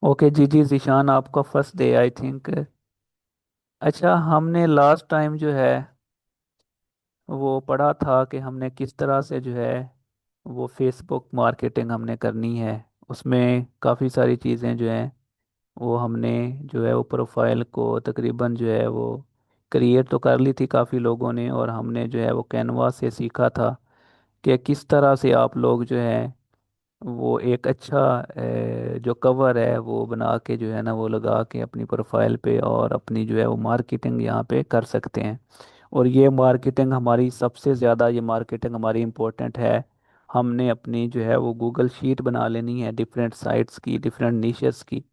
Okay जी जी जीशान, आपका first day I think. अच्छा, हमने लास्ट टाइम जो है वो पढ़ा था कि हमने किस तरह से जो है वो फेसबुक मार्केटिंग हमने करनी है। उसमें काफ़ी सारी चीज़ें जो हैं वो हमने जो है वो प्रोफाइल को तकरीबन जो है वो क्रिएट तो कर ली थी काफ़ी लोगों ने, और हमने जो है वो कैनवा से सीखा था कि किस तरह से आप लोग जो है वो एक अच्छा जो कवर है वो बना के जो है ना वो लगा के अपनी प्रोफाइल पे और अपनी जो है वो मार्केटिंग यहाँ पे कर सकते हैं। और ये मार्केटिंग हमारी सबसे ज़्यादा, ये मार्केटिंग हमारी इम्पोर्टेंट है। हमने अपनी जो है वो गूगल शीट बना लेनी है डिफरेंट साइट्स की, डिफरेंट निशेस की।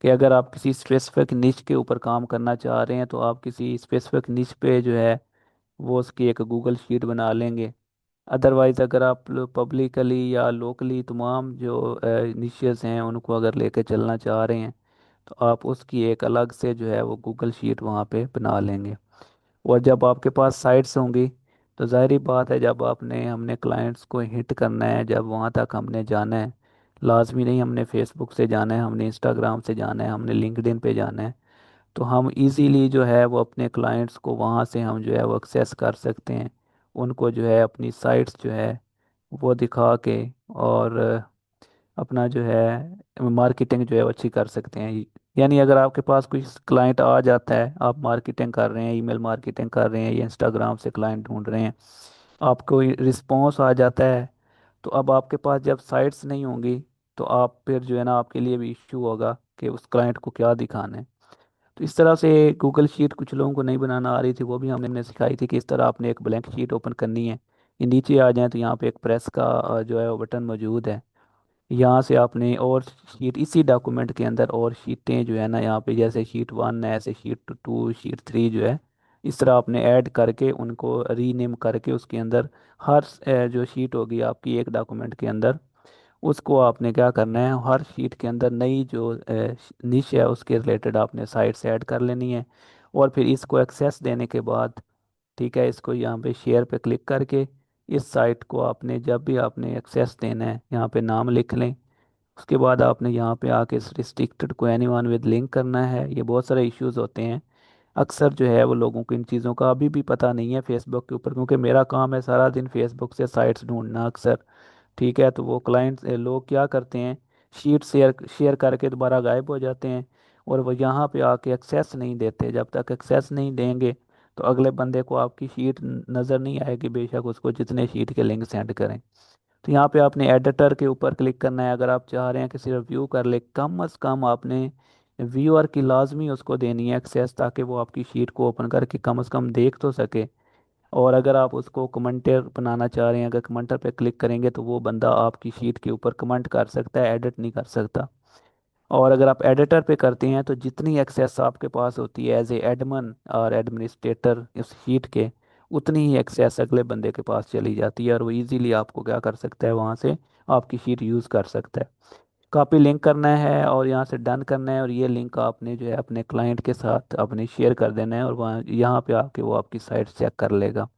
कि अगर आप किसी स्पेसिफिक निश के ऊपर काम करना चाह रहे हैं तो आप किसी स्पेसिफिक निश पे जो है वो उसकी एक गूगल शीट बना लेंगे। अदरवाइज अगर आप पब्लिकली या लोकली तमाम जो निशियस हैं उनको अगर लेके चलना चाह रहे हैं तो आप उसकी एक अलग से जो है वो गूगल शीट वहाँ पे बना लेंगे। और जब आपके पास साइट्स होंगी तो जाहिर बात है, जब आपने हमने क्लाइंट्स को हिट करना है, जब वहाँ तक हमने जाना है, लाजमी नहीं हमने फेसबुक से जाना है, हमने इंस्टाग्राम से जाना है, हमने लिंक्डइन पे जाना है। तो हम इजीली जो है वो अपने क्लाइंट्स को वहाँ से हम जो है वो एक्सेस कर सकते हैं। उनको जो है अपनी साइट्स जो है वो दिखा के और अपना जो है मार्केटिंग जो है वो अच्छी कर सकते हैं। यानी अगर आपके पास कोई क्लाइंट आ जाता है, आप मार्केटिंग कर रहे हैं, ईमेल मार्केटिंग कर रहे हैं या इंस्टाग्राम से क्लाइंट ढूंढ रहे हैं, आपको रिस्पॉन्स आ जाता है, तो अब आपके पास जब साइट्स नहीं होंगी तो आप फिर जो है ना आपके लिए भी इश्यू होगा कि उस क्लाइंट को क्या दिखाना है। तो इस तरह से गूगल शीट कुछ लोगों को नहीं बनाना आ रही थी, वो भी हमने सिखाई थी कि इस तरह आपने एक ब्लैंक शीट ओपन करनी है। ये नीचे आ जाए तो यहाँ पे एक प्रेस का जो है वो बटन मौजूद है। यहाँ से आपने और शीट इसी डॉक्यूमेंट के अंदर और शीटें जो है ना यहाँ पे जैसे शीट 1 है ऐसे शीट 2 शीट 3 जो है इस तरह आपने ऐड करके उनको रीनेम करके उसके अंदर हर जो शीट होगी आपकी एक डॉक्यूमेंट के अंदर, उसको आपने क्या करना है, हर शीट के अंदर नई जो निश है उसके रिलेटेड आपने साइट्स ऐड कर लेनी है। और फिर इसको एक्सेस देने के बाद, ठीक है, इसको यहाँ पे शेयर पे क्लिक करके इस साइट को आपने जब भी आपने एक्सेस देना है यहाँ पे नाम लिख लें। उसके बाद आपने यहाँ पे आके रिस्ट्रिक्टेड को एनीवन विद लिंक करना है। ये बहुत सारे इश्यूज होते हैं अक्सर जो है वो लोगों को इन चीज़ों का अभी भी पता नहीं है फेसबुक के ऊपर, क्योंकि मेरा काम है सारा दिन फेसबुक से साइट्स ढूंढना अक्सर। ठीक है, तो वो क्लाइंट्स लोग क्या करते हैं, शीट शेयर शेयर करके दोबारा गायब हो जाते हैं और वो यहाँ पे आके एक्सेस नहीं देते। जब तक एक्सेस नहीं देंगे तो अगले बंदे को आपकी शीट नज़र नहीं आएगी, बेशक उसको जितने शीट के लिंक सेंड करें। तो यहाँ पे आपने एडिटर के ऊपर क्लिक करना है। अगर आप चाह रहे हैं कि सिर्फ व्यू कर ले, कम अज़ कम आपने व्यूअर की लाजमी उसको देनी है एक्सेस, ताकि वो आपकी शीट को ओपन करके कम से कम देख तो सके। और अगर आप उसको कमेंटर बनाना चाह रहे हैं, अगर कमेंटर पे क्लिक करेंगे तो वो बंदा आपकी शीट के ऊपर कमेंट कर सकता है, एडिट नहीं कर सकता। और अगर आप एडिटर पे करते हैं तो जितनी एक्सेस आपके पास होती है एज ए एडमिन और एडमिनिस्ट्रेटर इस शीट के, उतनी ही एक्सेस अगले बंदे के पास चली जाती है और वो इजीली आपको क्या कर सकता है, वहाँ से आपकी शीट यूज़ कर सकता है। कॉपी लिंक करना है और यहाँ से डन करना है, और ये लिंक आपने जो है अपने क्लाइंट के साथ अपने शेयर कर देना है और वहाँ यहाँ पे आके वो आपकी साइट चेक कर लेगा।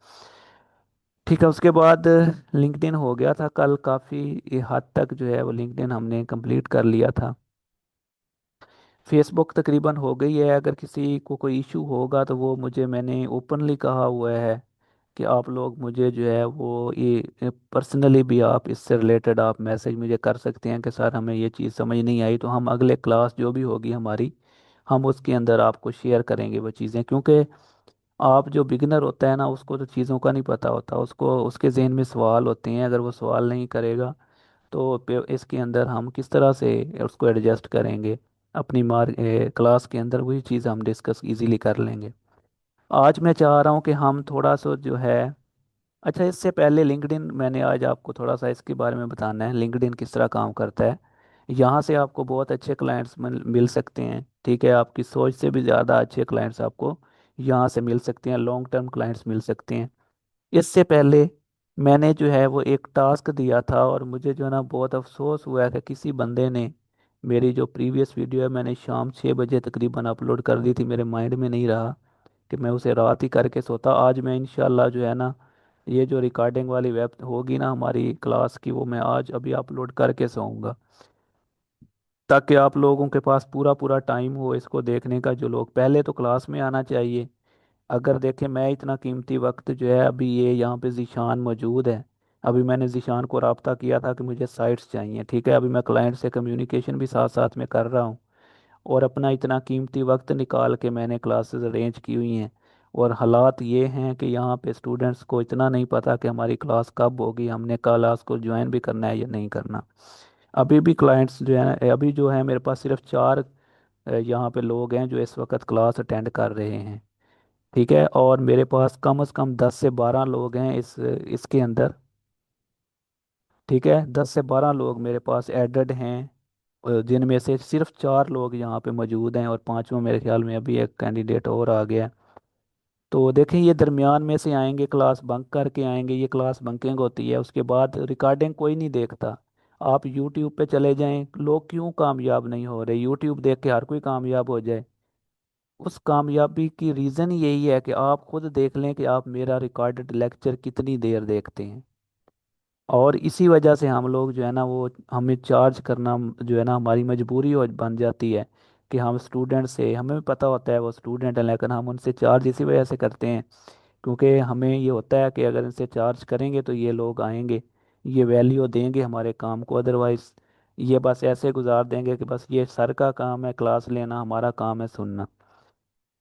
ठीक है, उसके बाद लिंक्डइन हो गया था कल, काफ़ी हद तक जो है वो लिंक्डइन हमने कंप्लीट कर लिया था। फेसबुक तकरीबन हो गई है। अगर किसी को कोई इशू होगा तो वो मुझे, मैंने ओपनली कहा हुआ है कि आप लोग मुझे जो है वो ये पर्सनली भी आप इससे रिलेटेड आप मैसेज मुझे कर सकते हैं कि सर हमें ये चीज़ समझ नहीं आई, तो हम अगले क्लास जो भी होगी हमारी, हम उसके अंदर आपको शेयर करेंगे वो चीज़ें। क्योंकि आप जो बिगिनर होता है ना उसको तो चीज़ों का नहीं पता होता, उसको उसके जहन में सवाल होते हैं, अगर वो सवाल नहीं करेगा तो इसके अंदर हम किस तरह से उसको एडजस्ट करेंगे अपनी क्लास के अंदर, वही चीज़ हम डिस्कस इजीली कर लेंगे। आज मैं चाह रहा हूँ कि हम थोड़ा सा जो है, अच्छा इससे पहले लिंक्डइन, मैंने आज आपको थोड़ा सा इसके बारे में बताना है लिंक्डइन किस तरह काम करता है। यहाँ से आपको बहुत अच्छे क्लाइंट्स मिल सकते हैं। ठीक है, आपकी सोच से भी ज़्यादा अच्छे क्लाइंट्स आपको यहाँ से मिल सकते हैं, लॉन्ग टर्म क्लाइंट्स मिल सकते हैं। इससे पहले मैंने जो है वो एक टास्क दिया था और मुझे जो है ना बहुत अफसोस हुआ है कि किसी बंदे ने मेरी जो प्रीवियस वीडियो है मैंने शाम 6 बजे तकरीबन अपलोड कर दी थी, मेरे माइंड में नहीं रहा कि मैं उसे रात ही करके सोता। आज मैं इंशाल्लाह जो है ना ये जो रिकॉर्डिंग वाली वेब होगी ना हमारी क्लास की, वो मैं आज अभी अपलोड करके सोऊंगा। ताकि आप लोगों के पास पूरा पूरा टाइम हो इसको देखने का। जो लोग पहले तो क्लास में आना चाहिए। अगर देखें, मैं इतना कीमती वक्त जो है, अभी ये यहाँ पे जीशान मौजूद है। अभी मैंने जीशान को राब्ता किया था कि मुझे साइट्स चाहिए, ठीक है, अभी मैं क्लाइंट से कम्युनिकेशन भी साथ साथ में कर रहा हूँ। और अपना इतना कीमती वक्त निकाल के मैंने क्लासेस अरेंज की हुई हैं। और हालात ये हैं कि यहाँ पे स्टूडेंट्स को इतना नहीं पता कि हमारी क्लास कब होगी, हमने क्लास को ज्वाइन भी करना है या नहीं करना। अभी भी क्लाइंट्स जो है, अभी जो है मेरे पास सिर्फ 4 यहाँ पे लोग हैं जो इस वक्त क्लास अटेंड कर रहे हैं। ठीक है, और मेरे पास कम से कम 10 से 12 लोग हैं इसके अंदर। ठीक है, 10 से 12 लोग मेरे पास एडेड हैं, जिनमें से सिर्फ 4 लोग यहाँ पे मौजूद हैं, और पांचवा मेरे ख्याल में अभी एक कैंडिडेट और आ गया है। तो देखें, ये दरमियान में से आएंगे, क्लास बंक करके आएंगे, ये क्लास बंकिंग होती है, उसके बाद रिकॉर्डिंग कोई नहीं देखता। आप यूट्यूब पे चले जाएं, लोग क्यों कामयाब नहीं हो रहे? यूट्यूब देख के हर कोई कामयाब हो जाए। उस कामयाबी की रीज़न यही है कि आप खुद देख लें कि आप मेरा रिकॉर्डेड लेक्चर कितनी देर देखते हैं। और इसी वजह से हम लोग जो है ना, वो हमें चार्ज करना जो है ना, हमारी मजबूरी हो बन जाती है कि हम स्टूडेंट से, हमें भी पता होता है वो स्टूडेंट है, लेकिन हम उनसे चार्ज इसी वजह से करते हैं क्योंकि हमें ये होता है कि अगर इनसे चार्ज करेंगे तो ये लोग आएंगे, ये वैल्यू देंगे हमारे काम को। अदरवाइज ये बस ऐसे गुजार देंगे कि बस ये सर का काम है क्लास लेना, हमारा काम है सुनना।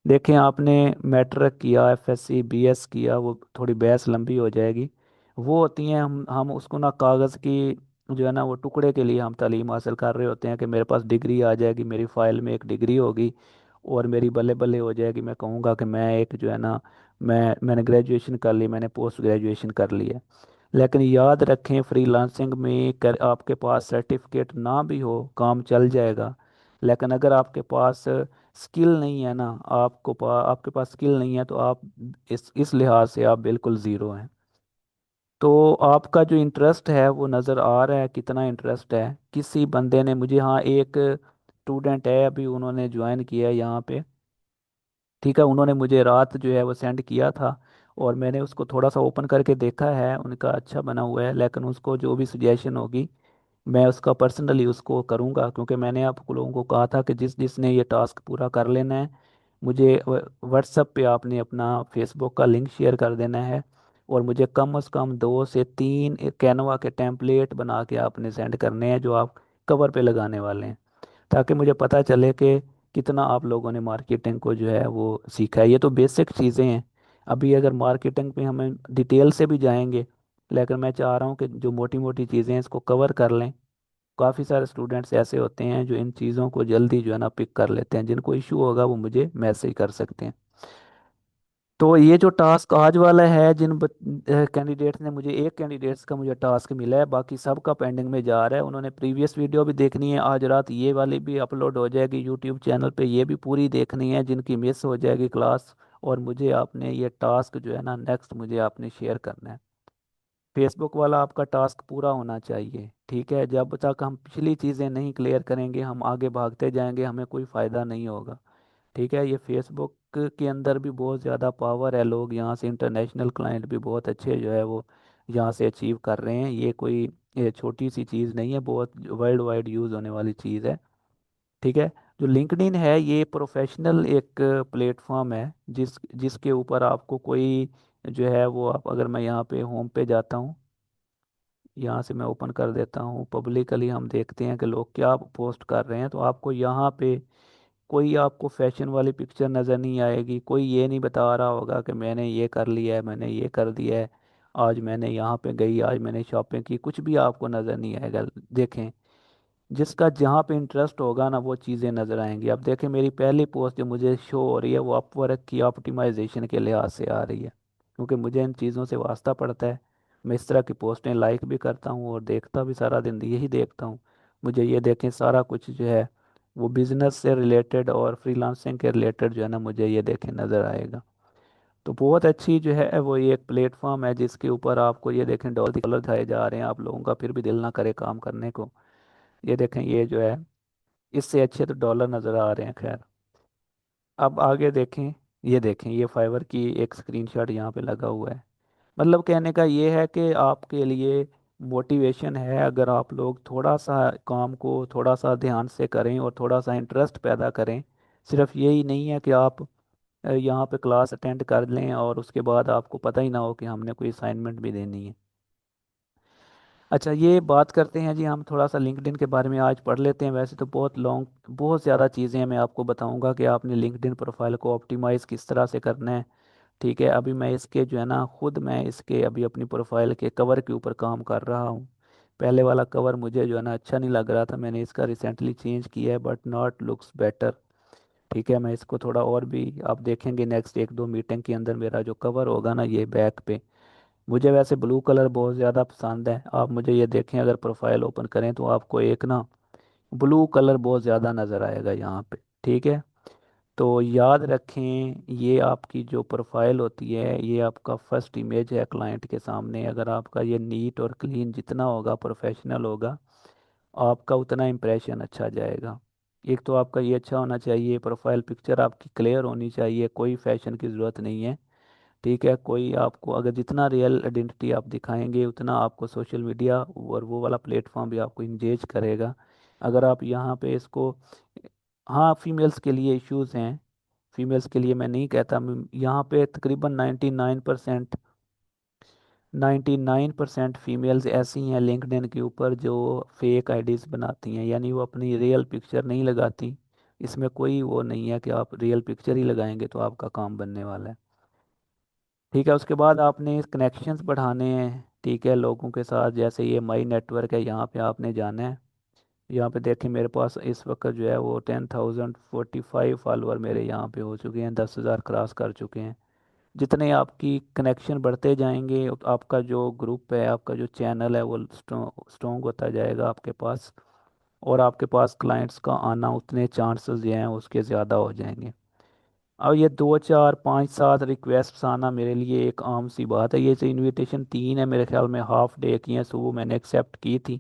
देखें, आपने मैट्रिक किया, एफएससी बीएस किया, वो थोड़ी बहस लंबी हो जाएगी। वो होती हैं, हम उसको ना कागज़ की जो है ना वो टुकड़े के लिए हम तालीम हासिल कर रहे होते हैं कि मेरे पास डिग्री आ जाएगी, मेरी फाइल में एक डिग्री होगी और मेरी बल्ले बल्ले हो जाएगी। मैं कहूँगा कि मैं एक जो है ना, मैंने ग्रेजुएशन कर ली, मैंने पोस्ट ग्रेजुएशन कर ली है। लेकिन याद रखें, फ्रीलांसिंग में आपके पास सर्टिफिकेट ना भी हो, काम चल जाएगा। लेकिन अगर आपके पास स्किल नहीं है ना, आपके पास स्किल नहीं है, तो आप इस लिहाज से आप बिल्कुल ज़ीरो हैं। तो आपका जो इंटरेस्ट है वो नज़र आ रहा है, कितना इंटरेस्ट है। किसी बंदे ने मुझे, हाँ, एक स्टूडेंट है अभी, उन्होंने ज्वाइन किया है यहाँ पे। ठीक है, उन्होंने मुझे रात जो है वो सेंड किया था, और मैंने उसको थोड़ा सा ओपन करके देखा है, उनका अच्छा बना हुआ है। लेकिन उसको जो भी सजेशन होगी मैं उसका पर्सनली उसको करूँगा, क्योंकि मैंने आप लोगों को कहा था कि जिस जिसने ये टास्क पूरा कर लेना है, मुझे व्हाट्सएप पे आपने अपना फेसबुक का लिंक शेयर कर देना है। और मुझे कम से कम 2 से 3 कैनवा के टेम्पलेट बना के आपने सेंड करने हैं जो आप कवर पे लगाने वाले हैं, ताकि मुझे पता चले कि कितना आप लोगों ने मार्केटिंग को जो है वो सीखा है। ये तो बेसिक चीज़ें हैं। अभी अगर मार्केटिंग पे हमें डिटेल से भी जाएंगे, लेकिन मैं चाह रहा हूँ कि जो मोटी मोटी चीज़ें हैं इसको कवर कर लें। काफ़ी सारे स्टूडेंट्स ऐसे होते हैं जो इन चीज़ों को जल्दी जो है ना पिक कर लेते हैं, जिनको इशू होगा वो मुझे मैसेज कर सकते हैं। तो ये जो टास्क आज वाला है, जिन कैंडिडेट्स ने, मुझे एक कैंडिडेट्स का मुझे टास्क मिला है, बाकी सब का पेंडिंग में जा रहा है। उन्होंने प्रीवियस वीडियो भी देखनी है, आज रात ये वाली भी अपलोड हो जाएगी यूट्यूब चैनल पे, ये भी पूरी देखनी है, जिनकी मिस हो जाएगी क्लास। और मुझे आपने ये टास्क जो है ना नेक्स्ट मुझे आपने शेयर करना है। फेसबुक वाला आपका टास्क पूरा होना चाहिए। ठीक है, जब तक हम पिछली चीज़ें नहीं क्लियर करेंगे, हम आगे भागते जाएंगे, हमें कोई फ़ायदा नहीं होगा। ठीक है, ये फेसबुक के अंदर भी बहुत ज़्यादा पावर है, लोग यहाँ से इंटरनेशनल क्लाइंट भी बहुत अच्छे जो है वो यहाँ से अचीव कर रहे हैं। ये छोटी सी चीज़ नहीं है, बहुत वर्ल्ड वाइड यूज़ होने वाली चीज़ है। ठीक है, जो लिंक्डइन है ये प्रोफेशनल एक प्लेटफॉर्म है, जिसके ऊपर आपको कोई जो है वो, आप अगर मैं यहाँ पे होम पे जाता हूँ, यहाँ से मैं ओपन कर देता हूँ, पब्लिकली हम देखते हैं कि लोग क्या पोस्ट कर रहे हैं। तो आपको यहाँ पे कोई आपको फैशन वाली पिक्चर नज़र नहीं आएगी, कोई ये नहीं बता रहा होगा कि मैंने ये कर लिया है, मैंने ये कर दिया है, आज मैंने यहाँ पे गई, आज मैंने शॉपिंग की, कुछ भी आपको नज़र नहीं आएगा। देखें, जिसका जहाँ पे इंटरेस्ट होगा ना वो चीज़ें नज़र आएंगी। अब देखें, मेरी पहली पोस्ट जो मुझे शो हो रही है वो अपवर्क की ऑप्टिमाइजेशन के लिहाज से आ रही है, क्योंकि मुझे इन चीज़ों से वास्ता पड़ता है। मैं इस तरह की पोस्टें लाइक भी करता हूँ और देखता भी सारा दिन यही देखता हूँ। मुझे ये देखें, सारा कुछ जो है वो बिज़नेस से रिलेटेड और फ्रीलांसिंग के रिलेटेड जो है ना, मुझे ये देखें नज़र आएगा। तो बहुत अच्छी जो है वो ये एक प्लेटफॉर्म है, जिसके ऊपर आपको ये देखें डॉलर कलर दिखाए जा रहे हैं आप लोगों का, फिर भी दिल ना करे काम करने को। ये देखें, ये जो है इससे अच्छे तो डॉलर नज़र आ रहे हैं। खैर, अब आगे देखें, ये देखें, ये फाइवर की एक स्क्रीनशॉट यहाँ पे लगा हुआ है। मतलब कहने का ये है कि आपके लिए मोटिवेशन है, अगर आप लोग थोड़ा सा काम को थोड़ा सा ध्यान से करें और थोड़ा सा इंटरेस्ट पैदा करें। सिर्फ यही नहीं है कि आप यहाँ पे क्लास अटेंड कर लें और उसके बाद आपको पता ही ना हो कि हमने कोई असाइनमेंट भी देनी है। अच्छा, ये बात करते हैं जी, हम थोड़ा सा लिंक्डइन के बारे में आज पढ़ लेते हैं। वैसे तो बहुत लॉन्ग, बहुत ज़्यादा चीज़ें हैं, मैं आपको बताऊंगा कि आपने लिंक्डइन प्रोफाइल को ऑप्टिमाइज़ किस तरह से करना है। ठीक है, अभी मैं इसके जो है ना, खुद मैं इसके अभी अपनी प्रोफाइल के कवर के ऊपर काम कर रहा हूँ। पहले वाला कवर मुझे जो है ना अच्छा नहीं लग रहा था, मैंने इसका रिसेंटली चेंज किया है, बट नॉट लुक्स बेटर। ठीक है, मैं इसको थोड़ा और भी, आप देखेंगे नेक्स्ट एक दो मीटिंग के अंदर मेरा जो कवर होगा ना ये बैक पे, मुझे वैसे ब्लू कलर बहुत ज़्यादा पसंद है। आप मुझे ये देखें, अगर प्रोफाइल ओपन करें तो आपको एक ना ब्लू कलर बहुत ज़्यादा नज़र आएगा यहाँ पे। ठीक है, तो याद रखें, ये आपकी जो प्रोफाइल होती है ये आपका फर्स्ट इमेज है क्लाइंट के सामने। अगर आपका ये नीट और क्लीन जितना होगा, प्रोफेशनल होगा, आपका उतना इम्प्रेशन अच्छा जाएगा। एक तो आपका ये अच्छा होना चाहिए, प्रोफाइल पिक्चर आपकी क्लियर होनी चाहिए, कोई फैशन की ज़रूरत नहीं है। ठीक है, कोई आपको अगर जितना रियल आइडेंटिटी आप दिखाएंगे उतना आपको सोशल मीडिया और वो वाला प्लेटफॉर्म भी आपको इंगेज करेगा। अगर आप यहाँ पे इसको, हाँ फीमेल्स के लिए इश्यूज हैं, फीमेल्स के लिए मैं नहीं कहता, यहाँ पे तकरीबन 99% फीमेल्स ऐसी हैं लिंक्डइन के ऊपर जो फेक आईडीज बनाती हैं, यानी वो अपनी रियल पिक्चर नहीं लगाती। इसमें कोई वो नहीं है कि आप रियल पिक्चर ही लगाएंगे तो आपका काम बनने वाला है। ठीक है, उसके बाद आपने कनेक्शंस बढ़ाने हैं। ठीक है, लोगों के साथ, जैसे ये माई नेटवर्क है, यहाँ पे आपने जाना है। यहाँ पे देखें, मेरे पास इस वक्त जो है वो 10,045 फॉलोअर मेरे यहाँ पे हो चुके हैं, 10,000 क्रॉस कर चुके हैं। जितने आपकी कनेक्शन बढ़ते जाएंगे आपका जो ग्रुप है, आपका जो चैनल है वो स्ट्रॉन्ग होता जाएगा आपके पास, और आपके पास क्लाइंट्स का आना उतने चांसेस जो हैं उसके ज़्यादा हो जाएंगे। अब ये 2 4 5 7 रिक्वेस्ट आना मेरे लिए एक आम सी बात है। ये जो इनविटेशन 3 है मेरे ख्याल में, हाफ डे की हैं, सुबह मैंने एक्सेप्ट की थी।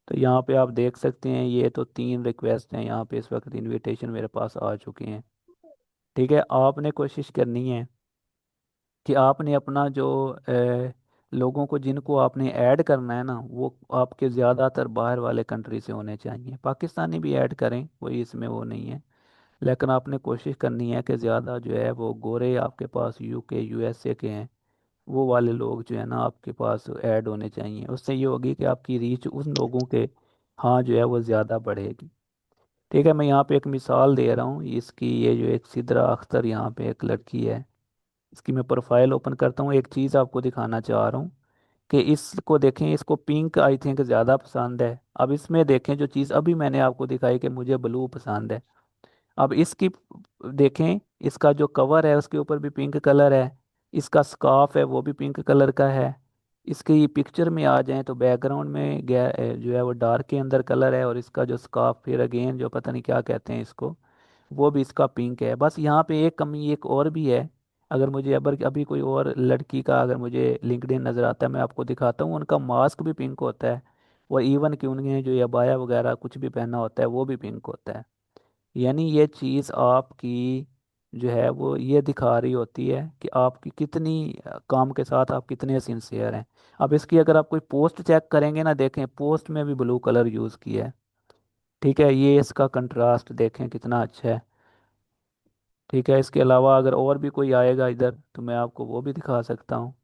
तो यहाँ पे आप देख सकते हैं ये तो 3 रिक्वेस्ट हैं यहाँ पे, इस वक्त इनविटेशन मेरे पास आ चुके हैं। ठीक है, आपने कोशिश करनी है कि आपने अपना जो लोगों को जिनको आपने ऐड करना है ना, वो आपके ज़्यादातर बाहर वाले कंट्री से होने चाहिए। पाकिस्तानी भी ऐड करें, कोई इसमें वो नहीं है, लेकिन आपने कोशिश करनी है कि ज़्यादा जो है वो गोरे आपके पास यूके यूएसए के हैं, वो वाले लोग जो है ना आपके पास ऐड होने चाहिए। उससे ये होगी कि आपकी रीच उन लोगों के हाँ जो है वो ज़्यादा बढ़ेगी। ठीक है, मैं यहाँ पे एक मिसाल दे रहा हूँ इसकी, ये जो एक सिद्रा अख्तर यहाँ पे एक लड़की है, इसकी मैं प्रोफाइल ओपन करता हूँ, एक चीज़ आपको दिखाना चाह रहा हूँ कि इसको देखें, इसको पिंक आई थिंक ज़्यादा पसंद है। अब इसमें देखें, जो चीज़ अभी मैंने आपको दिखाई कि मुझे ब्लू पसंद है, अब इसकी देखें, इसका जो कवर है उसके ऊपर भी पिंक कलर है, इसका स्कार्फ है वो भी पिंक कलर का है। इसकी पिक्चर में आ जाएं तो बैकग्राउंड में जो है वो डार्क के अंदर कलर है, और इसका जो स्कार्फ फिर अगेन जो पता नहीं क्या कहते हैं इसको, वो भी इसका पिंक है। बस यहाँ पे एक कमी एक और भी है। अगर मुझे अबर अभी कोई और लड़की का अगर मुझे लिंक्डइन नज़र आता है, मैं आपको दिखाता हूँ, उनका मास्क भी पिंक होता है, और इवन कि उन्हें जो अबाया वगैरह कुछ भी पहना होता है वो भी पिंक होता है। यानी ये चीज़ आपकी जो है वो ये दिखा रही होती है कि आपकी कितनी काम के साथ आप कितने सिंसियर हैं। अब इसकी अगर आप कोई पोस्ट चेक करेंगे ना, देखें पोस्ट में भी ब्लू कलर यूज़ किया है। ठीक है, ये इसका कंट्रास्ट देखें कितना अच्छा है। ठीक है, इसके अलावा अगर और भी कोई आएगा इधर तो मैं आपको वो भी दिखा सकता हूँ।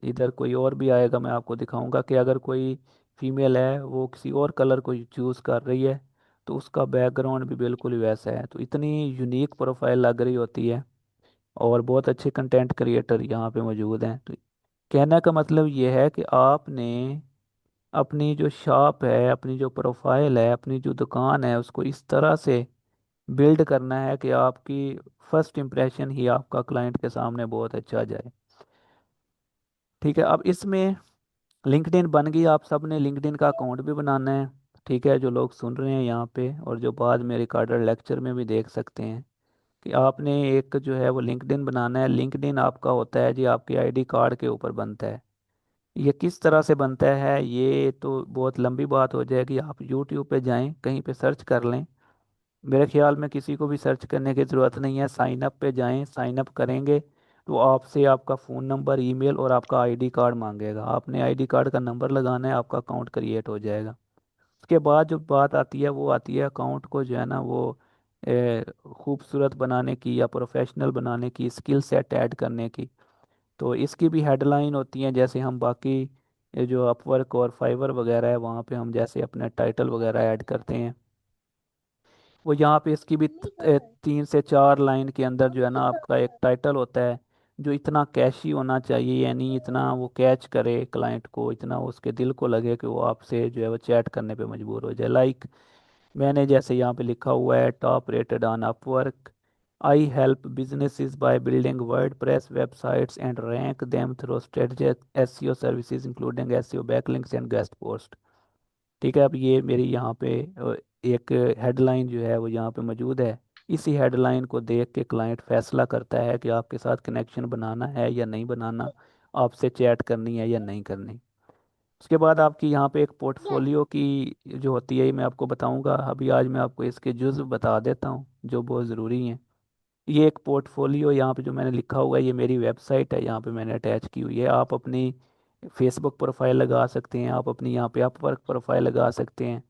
इधर कोई और भी आएगा, मैं आपको दिखाऊंगा कि अगर कोई फीमेल है वो किसी और कलर को चूज़ कर रही है तो उसका बैकग्राउंड भी बिल्कुल वैसा है। तो इतनी यूनिक प्रोफाइल लग रही होती है, और बहुत अच्छे कंटेंट क्रिएटर यहाँ पे मौजूद हैं। तो कहने का मतलब ये है कि आपने अपनी जो शॉप है, अपनी जो प्रोफाइल है, अपनी जो दुकान है, उसको इस तरह से बिल्ड करना है कि आपकी फर्स्ट इंप्रेशन ही आपका क्लाइंट के सामने बहुत अच्छा जाए। ठीक है, अब इसमें लिंक्डइन बन गई, आप सब ने लिंक्डइन का अकाउंट भी बनाना है। ठीक है, जो लोग सुन रहे हैं यहाँ पे और जो बाद में रिकॉर्डेड लेक्चर में भी देख सकते हैं, कि आपने एक जो है वो लिंक्डइन बनाना है। लिंक्डइन आपका होता है जी आपके आईडी कार्ड के ऊपर बनता है। ये किस तरह से बनता है ये तो बहुत लंबी बात हो जाएगी, आप यूट्यूब पे जाएं, कहीं पे सर्च कर लें। मेरे ख्याल में किसी को भी सर्च करने की ज़रूरत नहीं है, साइन अप पे जाएं, साइन अप करेंगे, तो आपसे आपका फ़ोन नंबर, ईमेल और आपका आईडी कार्ड मांगेगा। आपने आईडी कार्ड का नंबर लगाना है, आपका अकाउंट क्रिएट हो जाएगा। उसके बाद जो बात आती है वो आती है अकाउंट को जो है ना वो खूबसूरत बनाने की या प्रोफेशनल बनाने की, स्किल सेट ऐड करने की। तो इसकी भी हेडलाइन होती हैं, जैसे हम बाकी ये जो अपवर्क और फाइवर वगैरह है वहाँ पे हम जैसे अपने टाइटल वगैरह ऐड करते हैं, वो यहाँ पे इसकी भी नहीं पर 3 से 4 लाइन के अंदर जो है ना नहीं पर आपका एक टाइटल होता है, जो इतना कैशी होना चाहिए, यानी इतना वो कैच करे क्लाइंट को, इतना उसके दिल को लगे कि वो आपसे जो है वो चैट करने पे मजबूर हो जाए। लाइक मैंने जैसे यहाँ पे लिखा हुआ है, top rated on Upwork, I help businesses by building WordPress websites and rank them through strategic SEO services including SEO backlinks and guest post. ठीक है, अब ये मेरी यहाँ पे एक हेडलाइन जो है वो यहाँ पे मौजूद है। इसी हेडलाइन को देख के क्लाइंट फैसला करता है कि आपके साथ कनेक्शन बनाना है या नहीं बनाना, आपसे चैट करनी है या नहीं करनी। उसके बाद आपकी यहाँ पे एक नहीं। पोर्टफोलियो की जो होती है, ये मैं आपको बताऊंगा। अभी आज मैं आपको इसके जुज़्व बता देता हूँ जो बहुत ज़रूरी हैं। ये एक पोर्टफोलियो यहाँ पे जो मैंने लिखा हुआ है, ये मेरी वेबसाइट है, यहाँ पे मैंने अटैच की हुई है। आप अपनी फेसबुक प्रोफाइल लगा सकते हैं, आप अपनी यहाँ पे अपवर्क प्रोफाइल लगा सकते हैं,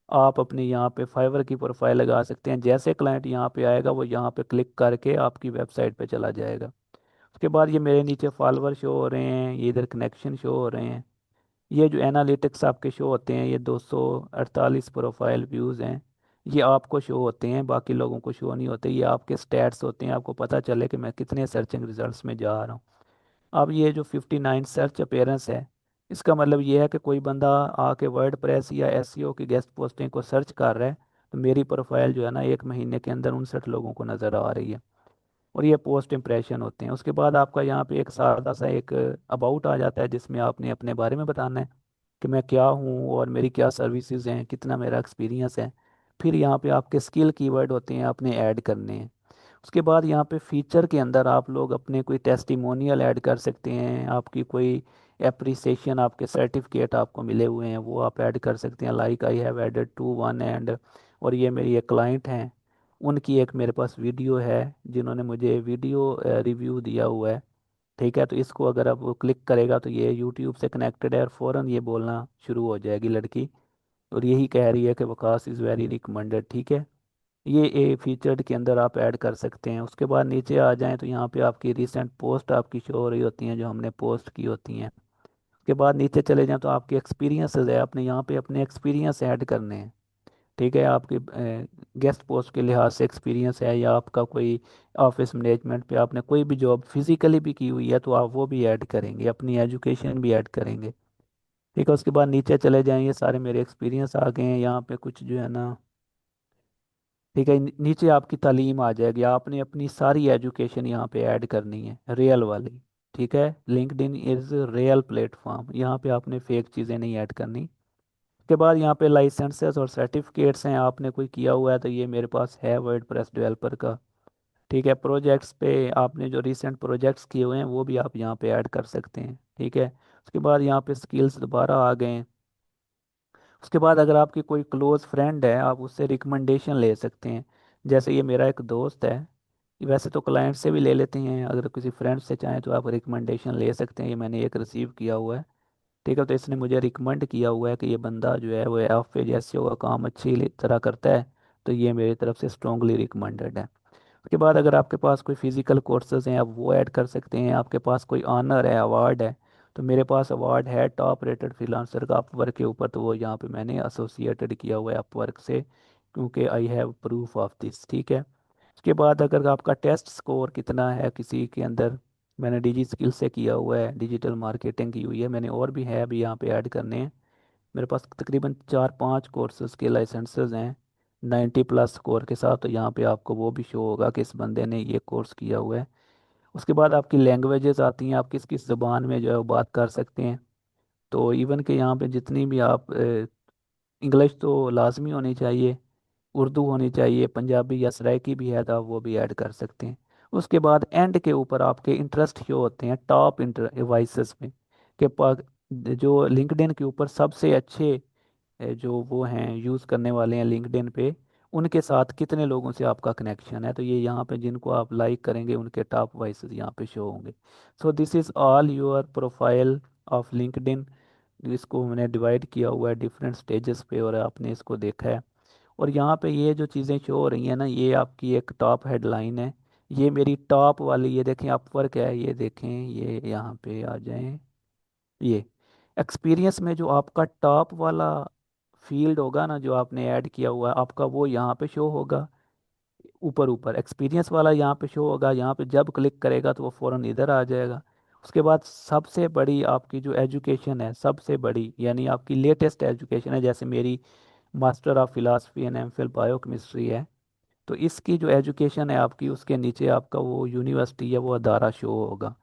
आप अपनी यहाँ पे फाइवर की प्रोफाइल लगा सकते हैं। जैसे क्लाइंट यहाँ पे आएगा वो यहाँ पे क्लिक करके आपकी वेबसाइट पे चला जाएगा। उसके बाद ये मेरे नीचे फॉलोअर शो हो रहे हैं, ये इधर कनेक्शन शो हो रहे हैं। ये जो एनालिटिक्स आपके शो होते हैं, ये 248 प्रोफाइल व्यूज़ हैं, ये आपको शो होते हैं, बाकी लोगों को शो नहीं होते। ये आपके स्टैट्स होते हैं, आपको पता चले कि मैं कितने सर्चिंग रिजल्ट्स में जा रहा हूँ। अब ये जो 59 सर्च अपेयरेंस है, इसका मतलब ये है कि कोई बंदा आके वर्ड प्रेस या एसईओ की गेस्ट पोस्टिंग को सर्च कर रहा है, तो मेरी प्रोफाइल जो है ना 1 महीने के अंदर 59 लोगों को नज़र आ रही है। और ये पोस्ट इंप्रेशन होते हैं। उसके बाद आपका यहाँ पे एक सादा सा एक अबाउट आ जाता है, जिसमें आपने अपने बारे में बताना है कि मैं क्या हूँ और मेरी क्या सर्विसेज हैं, कितना मेरा एक्सपीरियंस है। फिर यहाँ पे आपके स्किल कीवर्ड होते हैं, आपने ऐड करने हैं। उसके बाद यहाँ पे फीचर के अंदर आप लोग अपने कोई टेस्टिमोनियल ऐड कर सकते हैं, आपकी कोई एप्रिसिएशन, आपके सर्टिफिकेट आपको मिले हुए हैं वो आप ऐड कर सकते हैं। Like I have added two one and, और ये मेरी एक क्लाइंट हैं, उनकी एक मेरे पास वीडियो है, जिन्होंने मुझे वीडियो रिव्यू दिया हुआ है। ठीक है, तो इसको अगर आप वो क्लिक करेगा तो ये यूट्यूब से कनेक्टेड है, और फ़ौरन ये बोलना शुरू हो जाएगी लड़की, और यही कह रही है कि वकास इज़ वेरी रिकमेंडेड। ठीक है, ये ए फीचर्ड के अंदर आप ऐड कर सकते हैं। उसके बाद नीचे आ जाएं तो यहाँ पे आपकी रिसेंट पोस्ट आपकी शो हो रही होती हैं, जो हमने पोस्ट की होती हैं। उसके बाद नीचे चले जाएं तो आपके एक्सपीरियंसेस है, आपने यहाँ पे अपने एक्सपीरियंस ऐड करने हैं। ठीक है, आपके गेस्ट पोस्ट के लिहाज से एक्सपीरियंस है, या आपका कोई ऑफिस मैनेजमेंट पे आपने कोई भी जॉब फिजिकली भी की हुई है तो आप वो भी ऐड करेंगे, अपनी एजुकेशन भी ऐड करेंगे। ठीक है, उसके बाद नीचे चले जाएं, ये सारे मेरे एक्सपीरियंस आ गए हैं। यहाँ पे कुछ जो है ना, ठीक है, नीचे आपकी तालीम आ जाएगी, आपने अपनी सारी एजुकेशन यहाँ पे ऐड करनी है, रियल वाली। ठीक है, लिंक्डइन इज़ रियल प्लेटफॉर्म, यहाँ पे आपने फेक चीज़ें नहीं ऐड करनी। उसके बाद यहाँ पे लाइसेंसेस और सर्टिफिकेट्स हैं, आपने कोई किया हुआ है तो ये मेरे पास है वर्डप्रेस डेवलपर का। ठीक है, प्रोजेक्ट्स पे आपने जो रिसेंट प्रोजेक्ट्स किए हुए हैं वो भी आप यहाँ पे ऐड कर सकते हैं। ठीक है, उसके बाद यहाँ पे स्किल्स दोबारा आ गए हैं। उसके बाद अगर आपकी कोई क्लोज फ्रेंड है, आप उससे रिकमेंडेशन ले सकते हैं। जैसे ये मेरा एक दोस्त है, वैसे तो क्लाइंट से भी ले लेते हैं, अगर किसी फ्रेंड से चाहें तो आप रिकमेंडेशन ले सकते हैं। ये मैंने एक रिसीव किया हुआ है। ठीक है, तो इसने मुझे रिकमेंड किया हुआ है कि ये बंदा जो है वो एफ जैसे का काम अच्छी तरह करता है, तो ये मेरी तरफ से स्ट्रांगली रिकमेंडेड है। उसके बाद अगर आपके पास कोई फिजिकल कोर्सेज हैं आप वो ऐड कर सकते हैं, आपके पास कोई ऑनर है, अवार्ड है, तो मेरे पास अवार्ड है टॉप रेटेड फ्रीलांसर का अपवर्क के ऊपर, तो वो यहाँ पे मैंने एसोसिएटेड किया हुआ है अपवर्क से, क्योंकि I have proof of this. ठीक है, उसके बाद अगर आपका टेस्ट स्कोर कितना है किसी के अंदर, मैंने डिजी स्किल से किया हुआ है, डिजिटल मार्केटिंग की हुई है मैंने, और भी है अभी यहाँ पे ऐड करने हैं। मेरे पास तकरीबन 4-5 कोर्सेज के लाइसेंसेज हैं 90+ स्कोर के साथ, तो यहाँ पे आपको वो भी शो होगा कि इस बंदे ने ये कोर्स किया हुआ है। उसके बाद आपकी लैंग्वेजेस आती हैं, आप किस किस ज़बान में जो है वो बात कर सकते हैं। तो इवन के यहाँ पे जितनी भी आप, इंग्लिश तो लाजमी होनी चाहिए, उर्दू होनी चाहिए, पंजाबी या सराइकी भी है तो आप वो भी ऐड कर सकते हैं। उसके बाद एंड के ऊपर आपके इंटरेस्ट शो होते हैं टॉप इंटर डिवाइसेस में, के पास जो लिंक्डइन के ऊपर सबसे अच्छे जो वो हैं यूज़ करने वाले हैं लिंक्डइन पे, उनके साथ कितने लोगों से आपका कनेक्शन है, तो ये यहाँ पे जिनको आप लाइक करेंगे उनके टॉप वाइसेस यहाँ पे शो होंगे। So this is all your profile of LinkedIn. इसको मैंने डिवाइड किया हुआ है डिफरेंट स्टेजेस पे, और आपने इसको देखा है। और यहाँ पे ये जो चीज़ें शो हो रही हैं ना, ये आपकी एक टॉप हेडलाइन है। ये मेरी टॉप वाली, ये देखें अपवर्क है, ये देखें, ये यहाँ पे आ जाएं। ये एक्सपीरियंस में जो आपका टॉप वाला फील्ड होगा ना, जो आपने ऐड किया हुआ है आपका, वो यहाँ पे शो होगा। ऊपर ऊपर एक्सपीरियंस वाला यहाँ पे शो होगा, यहाँ पे जब क्लिक करेगा तो वो फ़ौरन इधर आ जाएगा। उसके बाद सबसे बड़ी आपकी जो एजुकेशन है, सबसे बड़ी यानी आपकी लेटेस्ट एजुकेशन है, जैसे मेरी master of philosophy and MPhil biochemistry है, तो इसकी जो एजुकेशन है आपकी, उसके नीचे आपका वो यूनिवर्सिटी है, वो अदारा शो होगा।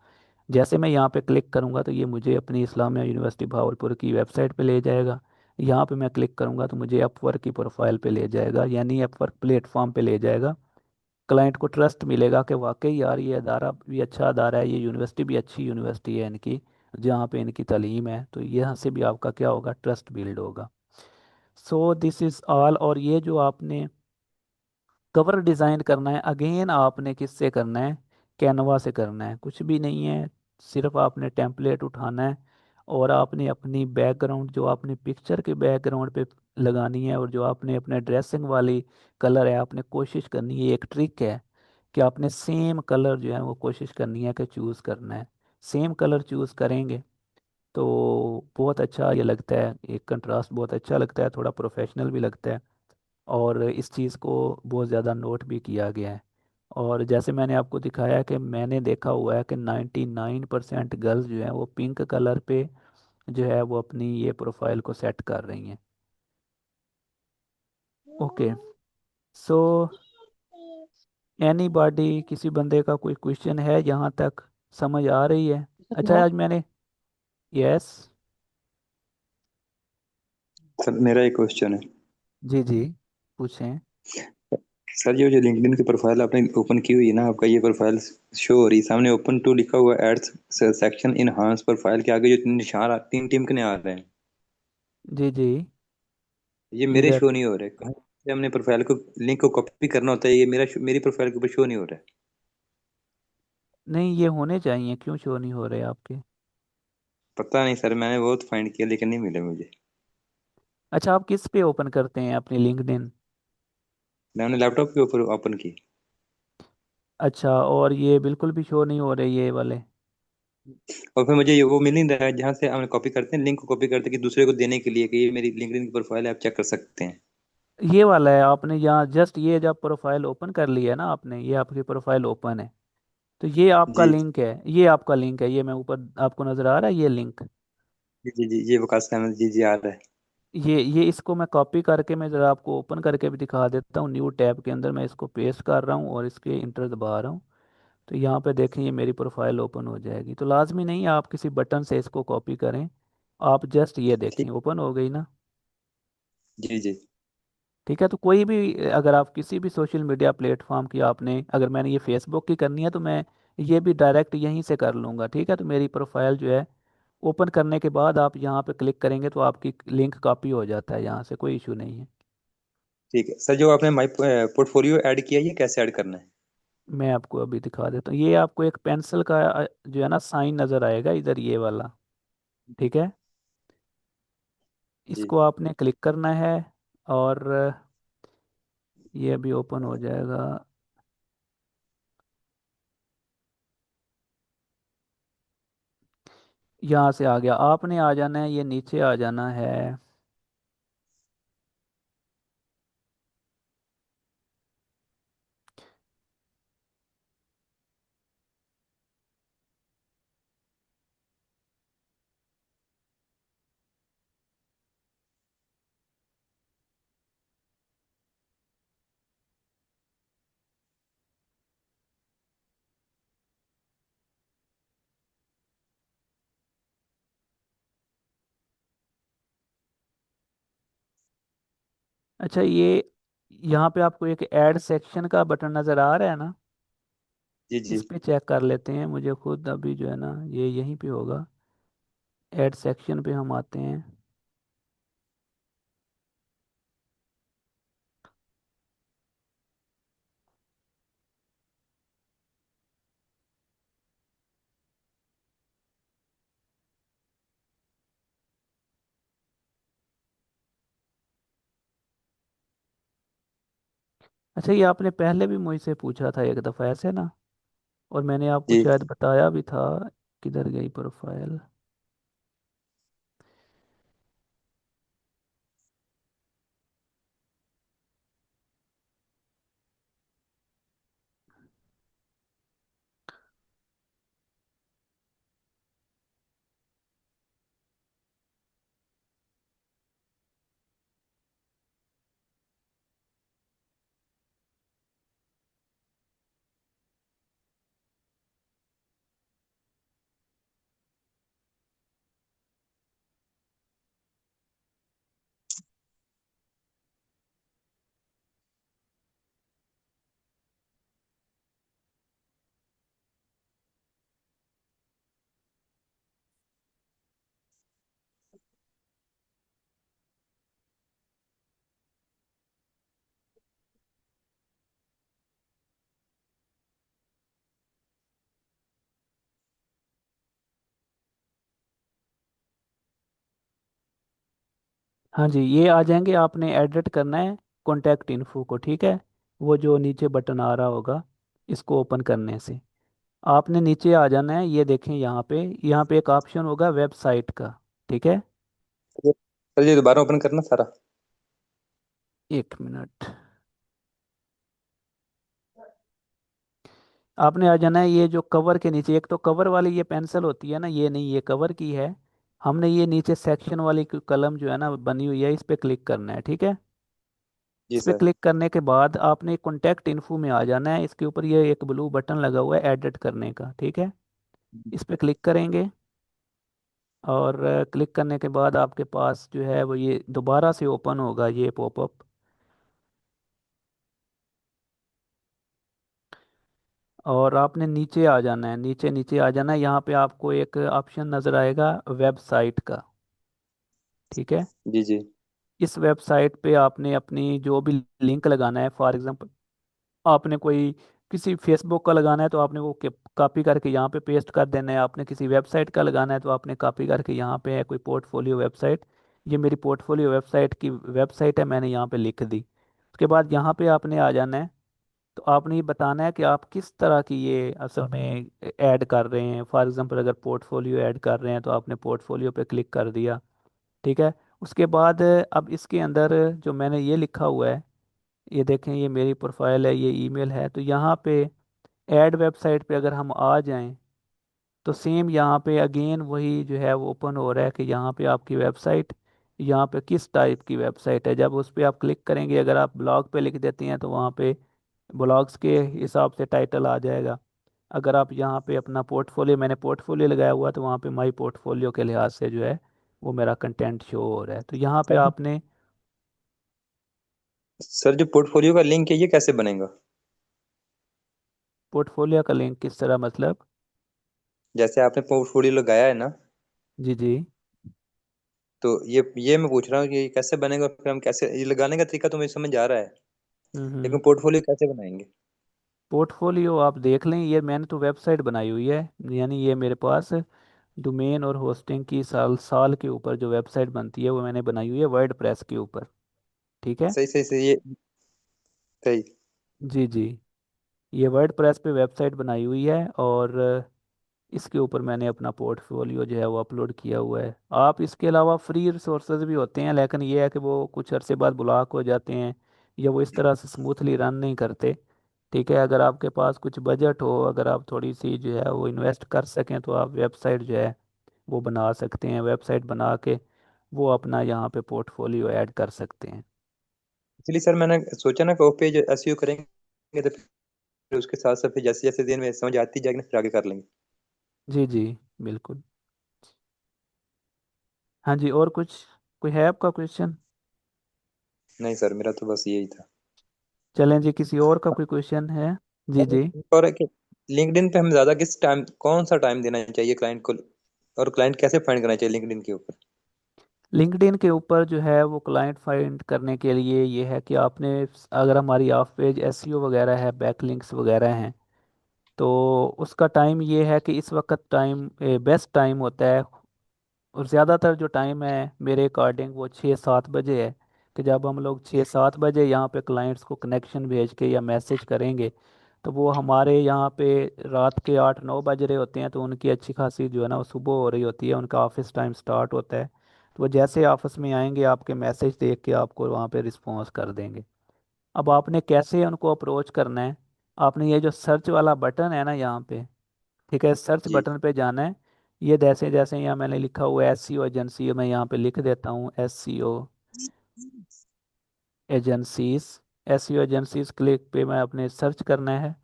जैसे मैं यहाँ पे क्लिक करूँगा तो ये मुझे अपनी इस्लामिया यूनिवर्सिटी भावलपुर की वेबसाइट पे ले जाएगा। यहाँ पे मैं क्लिक करूँगा तो मुझे अपवर्क की प्रोफाइल पे ले जाएगा, यानी अपवर्क प्लेटफॉर्म पे ले जाएगा। क्लाइंट को ट्रस्ट मिलेगा कि वाकई यार ये अदारा भी अच्छा अदारा है, ये यूनिवर्सिटी भी अच्छी यूनिवर्सिटी है इनकी, जहाँ पे इनकी तालीम है, तो यहाँ से भी आपका क्या होगा, ट्रस्ट बिल्ड होगा। So this is all. और ये जो आपने कवर डिज़ाइन करना है, अगेन आपने किससे करना है, कैनवा से करना है, कुछ भी नहीं है। सिर्फ आपने टेम्पलेट उठाना है, और आपने अपनी बैकग्राउंड जो आपने पिक्चर के बैकग्राउंड पे लगानी है, और जो आपने अपने ड्रेसिंग वाली कलर है, आपने कोशिश करनी है, एक ट्रिक है कि आपने सेम कलर जो है वो कोशिश करनी है कि चूज़ करना है। सेम कलर चूज़ करेंगे तो बहुत अच्छा ये लगता है, एक कंट्रास्ट बहुत अच्छा लगता है, थोड़ा प्रोफेशनल भी लगता है। और इस चीज़ को बहुत ज़्यादा नोट भी किया गया है। और जैसे मैंने आपको दिखाया है कि मैंने देखा हुआ है कि 99% गर्ल्स जो हैं वो पिंक कलर पे जो है वो अपनी ये प्रोफाइल को सेट कर रही हैं। ओके। सो एनीबॉडी, किसी बंदे का कोई क्वेश्चन है यहाँ तक, समझ आ रही है? अच्छा, आज मैंने, यस, सर मेरा एक क्वेश्चन है। जी जी, पूछें। सर ये जो लिंक्डइन की प्रोफाइल आपने ओपन की हुई है ना, आपका ये प्रोफाइल शो हो रही है सामने, ओपन टू लिखा हुआ एड्स सेक्शन इनहांस प्रोफाइल के आगे जो तीन निशान तीन टीम के आ रहे हैं, जी जी, ये मेरे इधर शो नहीं हो रहे। कहाँ से हमने प्रोफाइल को लिंक को कॉपी करना होता है, ये मेरी प्रोफाइल के ऊपर शो नहीं हो रहा है। नहीं, ये होने चाहिए, क्यों शो नहीं हो रहे आपके? पता नहीं सर, मैंने बहुत फाइंड किया लेकिन नहीं मिले मुझे। अच्छा, आप किस पे ओपन करते हैं अपनी लिंक्डइन? मैंने लैपटॉप के ऊपर ओपन की, अच्छा, और ये बिल्कुल भी शो नहीं हो रहे ये वाले? और फिर मुझे ये वो मिल नहीं रहा है जहाँ से हम कॉपी करते हैं, लिंक को कॉपी करते हैं कि दूसरे को देने के लिए कि ये मेरी लिंक्डइन की प्रोफाइल है, आप चेक कर सकते हैं। ये वाला है, आपने यहाँ जस्ट ये जब प्रोफाइल ओपन कर लिया है ना आपने, ये आपकी प्रोफाइल ओपन है, तो ये आपका जी लिंक है, ये आपका लिंक है, ये मैं ऊपर आपको नज़र आ रहा है ये लिंक। जी जी जी, ये वकास अहमद जी जी आ रहा है। ये इसको मैं कॉपी करके मैं ज़रा आपको ओपन करके भी दिखा देता हूँ, न्यू टैब के अंदर मैं इसको पेस्ट कर रहा हूँ और इसके इंटर दबा रहा हूँ। तो यहाँ पे देखें ये मेरी प्रोफाइल ओपन हो जाएगी। तो लाजमी नहीं है आप किसी बटन से इसको कॉपी करें, आप जस्ट ये देखें ठीक। ओपन हो गई ना। जी जी। ठीक है, तो कोई भी अगर आप किसी भी सोशल मीडिया प्लेटफॉर्म की, आपने अगर मैंने ये फेसबुक की करनी है तो मैं ये भी डायरेक्ट यहीं से कर लूँगा। ठीक है, तो मेरी प्रोफाइल जो है ओपन करने के बाद आप यहाँ पे क्लिक करेंगे तो आपकी लिंक कॉपी हो जाता है यहाँ से, कोई इशू नहीं है। ठीक है सर, जो आपने माई पोर्टफोलियो ऐड किया है, ये कैसे ऐड करना है? मैं आपको अभी दिखा देता हूँ, ये आपको एक पेंसिल का जो है ना साइन नज़र आएगा इधर, ये वाला। ठीक है, जी। इसको आपने क्लिक करना है, और ये अभी ओपन हो जाएगा। यहाँ से आ गया, आपने आ जाना है, ये नीचे आ जाना है। अच्छा, ये यहाँ पे आपको एक ऐड सेक्शन का बटन नज़र आ रहा है ना, जी जी। इस पे चेक कर लेते हैं, मुझे खुद अभी जो है ना ये यहीं पे होगा। ऐड सेक्शन पे हम आते हैं। अच्छा, ये आपने पहले भी मुझसे पूछा था एक दफ़ा ऐसे ना, और मैंने आपको जी। शायद बताया भी था। किधर गई प्रोफाइल? हाँ जी, ये आ जाएंगे। आपने एडिट करना है कॉन्टैक्ट इन्फो को, ठीक है। वो जो नीचे बटन आ रहा होगा, इसको ओपन करने से आपने नीचे आ जाना है। ये देखें यहाँ पे एक ऑप्शन होगा वेबसाइट का, ठीक है। सर ये दोबारा ओपन करना सारा। एक मिनट। आपने आ जाना है ये जो कवर के नीचे, एक तो कवर वाली ये पेंसिल होती है ना, ये नहीं, ये कवर की है। हमने ये नीचे सेक्शन वाली कलम जो है ना बनी हुई है, इस पे क्लिक करना है, ठीक है। जी इस पे सर। क्लिक करने के बाद आपने कॉन्टैक्ट इन्फो में आ जाना है। इसके ऊपर ये एक ब्लू बटन लगा हुआ है एडिट करने का, ठीक है। इस पे क्लिक करेंगे, और क्लिक करने के बाद आपके पास जो है वो ये दोबारा से ओपन होगा ये पॉपअप। और आपने नीचे आ जाना है, नीचे नीचे आ जाना है। यहाँ पे आपको एक ऑप्शन नज़र आएगा वेबसाइट का, ठीक है। जी जी। इस वेबसाइट पे आपने अपनी जो भी लिंक लगाना है, फॉर एग्जांपल आपने कोई किसी फेसबुक का लगाना है तो आपने वो कॉपी करके यहाँ पे पेस्ट कर देना है। आपने किसी वेबसाइट का लगाना है तो आपने कॉपी करके यहाँ पे है कोई पोर्टफोलियो वेबसाइट, ये मेरी पोर्टफोलियो वेबसाइट की वेबसाइट है, मैंने यहाँ पे लिख दी। उसके बाद यहाँ पे आपने आ जाना है। तो आपने ये बताना है कि आप किस तरह की ये असल में ऐड कर रहे हैं। फॉर एग्जांपल अगर पोर्टफोलियो ऐड कर रहे हैं तो आपने पोर्टफोलियो पे क्लिक कर दिया, ठीक है। उसके बाद अब इसके अंदर जो मैंने ये लिखा हुआ है, ये देखें, ये मेरी प्रोफाइल है, ये ईमेल है। तो यहाँ पे ऐड वेबसाइट पे अगर हम आ जाएं तो सेम यहाँ पे अगेन वही जो है वो ओपन हो रहा है कि यहाँ पे आपकी वेबसाइट, यहाँ पे किस टाइप की वेबसाइट है। जब उस पे आप क्लिक करेंगे, अगर आप ब्लॉग पे लिख देती हैं तो वहाँ पे ब्लॉग्स के हिसाब से टाइटल आ जाएगा। अगर आप यहाँ पे अपना पोर्टफोलियो, मैंने पोर्टफोलियो लगाया हुआ तो वहाँ पे माई पोर्टफोलियो के लिहाज से जो है वो मेरा कंटेंट शो हो रहा है। तो यहाँ पे आपने सर जो पोर्टफोलियो का लिंक है ये कैसे बनेगा? पोर्टफोलियो का लिंक किस तरह मतलब? जैसे आपने पोर्टफोलियो लगाया है ना, जी जी। तो ये मैं पूछ रहा हूँ कि ये कैसे बनेगा, फिर हम कैसे, ये लगाने का तरीका तो मुझे समझ आ रहा है, लेकिन हम्म। पोर्टफोलियो कैसे बनाएंगे? पोर्टफोलियो आप देख लें, ये मैंने तो वेबसाइट बनाई हुई है। यानी ये मेरे पास डोमेन और होस्टिंग की साल साल के ऊपर जो वेबसाइट बनती है वो मैंने बनाई हुई है वर्ड प्रेस के ऊपर, ठीक है। सही सही सही, ये सही। जी जी। ये वर्ड प्रेस पे वेबसाइट बनाई हुई है, और इसके ऊपर मैंने अपना पोर्टफोलियो जो है वो अपलोड किया हुआ है। आप इसके अलावा फ्री रिसोर्सेज भी होते हैं, लेकिन ये है कि वो कुछ अरसे बाद ब्लॉक हो जाते हैं या वो इस तरह से स्मूथली रन नहीं करते, ठीक है। अगर आपके पास कुछ बजट हो, अगर आप थोड़ी सी जो है वो इन्वेस्ट कर सकें तो आप वेबसाइट जो है वो बना सकते हैं। वेबसाइट बना के वो अपना यहाँ पे पोर्टफोलियो ऐड कर सकते हैं। इसलिए सर मैंने सोचा ना कि वो पेज एसईओ करेंगे तो फिर उसके साथ साथ फिर जैसे जैसे दिन में समझ आती जाएगी ना फिर आगे कर लेंगे। जी जी, बिल्कुल। हाँ जी, और कुछ, कोई है आपका क्वेश्चन? नहीं सर, मेरा तो बस यही था। चलें जी, किसी और का कोई क्वेश्चन है? जी जी। और है कि लिंक्डइन पे हम ज्यादा किस टाइम, कौन सा टाइम देना चाहिए क्लाइंट को, और क्लाइंट कैसे फाइंड करना चाहिए लिंक्डइन के ऊपर? लिंक्डइन के ऊपर जो है वो क्लाइंट फाइंड करने के लिए ये है कि आपने, अगर हमारी ऑफ पेज एसईओ वगैरह है, बैकलिंक्स वगैरह हैं, तो उसका टाइम ये है कि इस वक्त टाइम बेस्ट टाइम होता है। और ज़्यादातर जो टाइम है मेरे अकॉर्डिंग वो 6-7 बजे है। कि जब हम लोग 6-7 बजे यहाँ पे क्लाइंट्स को कनेक्शन भेज के या मैसेज करेंगे, तो वो हमारे यहाँ पे रात के 8-9 बज रहे होते हैं, तो उनकी अच्छी खासी जो है ना वो सुबह हो रही होती है, उनका ऑफिस टाइम स्टार्ट होता है। तो वो जैसे ऑफिस में आएंगे आपके मैसेज देख के आपको वहाँ पे रिस्पॉन्स कर देंगे। अब आपने कैसे उनको अप्रोच करना है, आपने ये जो सर्च वाला बटन है ना यहाँ पे, ठीक है, सर्च जी। बटन पे जाना है। ये जैसे जैसे यहाँ मैंने लिखा हुआ है SEO एजेंसी, मैं यहाँ पे लिख देता हूँ SEO agencies. SEO agencies click पे मैं अपने सर्च करना है।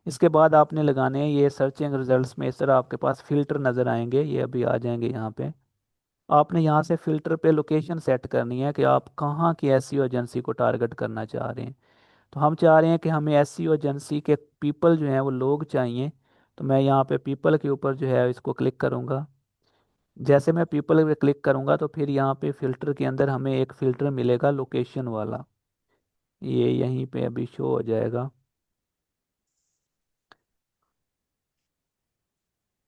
इसके बाद आपने लगाने हैं ये सर्चिंग रिजल्ट्स में, इस तरह आपके पास फिल्टर नज़र आएंगे, ये अभी आ जाएंगे यहाँ पे। आपने यहाँ से फिल्टर पे लोकेशन सेट करनी है कि आप कहाँ की SEO एजेंसी को टारगेट करना चाह रहे हैं। तो हम चाह रहे हैं कि हमें SEO एजेंसी के पीपल जो हैं वो लोग चाहिए। तो मैं यहाँ पे पीपल के ऊपर जो है इसको क्लिक करूँगा। जैसे मैं पीपल पे क्लिक करूँगा तो फिर यहाँ पे फिल्टर के अंदर हमें एक फ़िल्टर मिलेगा लोकेशन वाला, ये यहीं पे अभी शो हो जाएगा।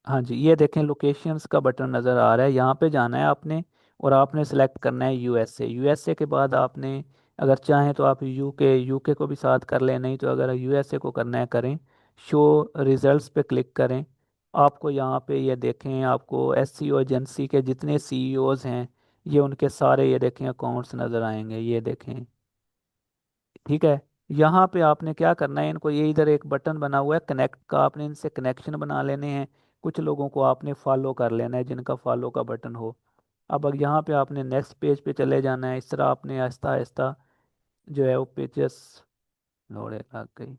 हाँ जी, ये देखें लोकेशंस का बटन नज़र आ रहा है, यहाँ पे जाना है आपने और आपने सेलेक्ट करना है USA। USA के बाद आपने अगर चाहें तो आप यूके को भी साथ कर लें, नहीं तो अगर USA को करना है करें। शो रिजल्ट्स पे क्लिक करें। आपको यहाँ पे ये देखें, आपको SEO एजेंसी के जितने CEOs हैं, ये उनके सारे ये देखें अकाउंट्स नज़र आएंगे, ये देखें। ठीक है, यहाँ पे आपने क्या करना है, इनको ये इधर एक बटन बना हुआ है कनेक्ट का, आपने इनसे कनेक्शन बना लेने हैं। कुछ लोगों को आपने फॉलो कर लेना है जिनका फॉलो का बटन हो। अब यहाँ पे आपने नेक्स्ट पेज पे चले जाना है, इस तरह आपने आहिस्ता आहिस्ता जो है वो पेजेस लोड लग गई।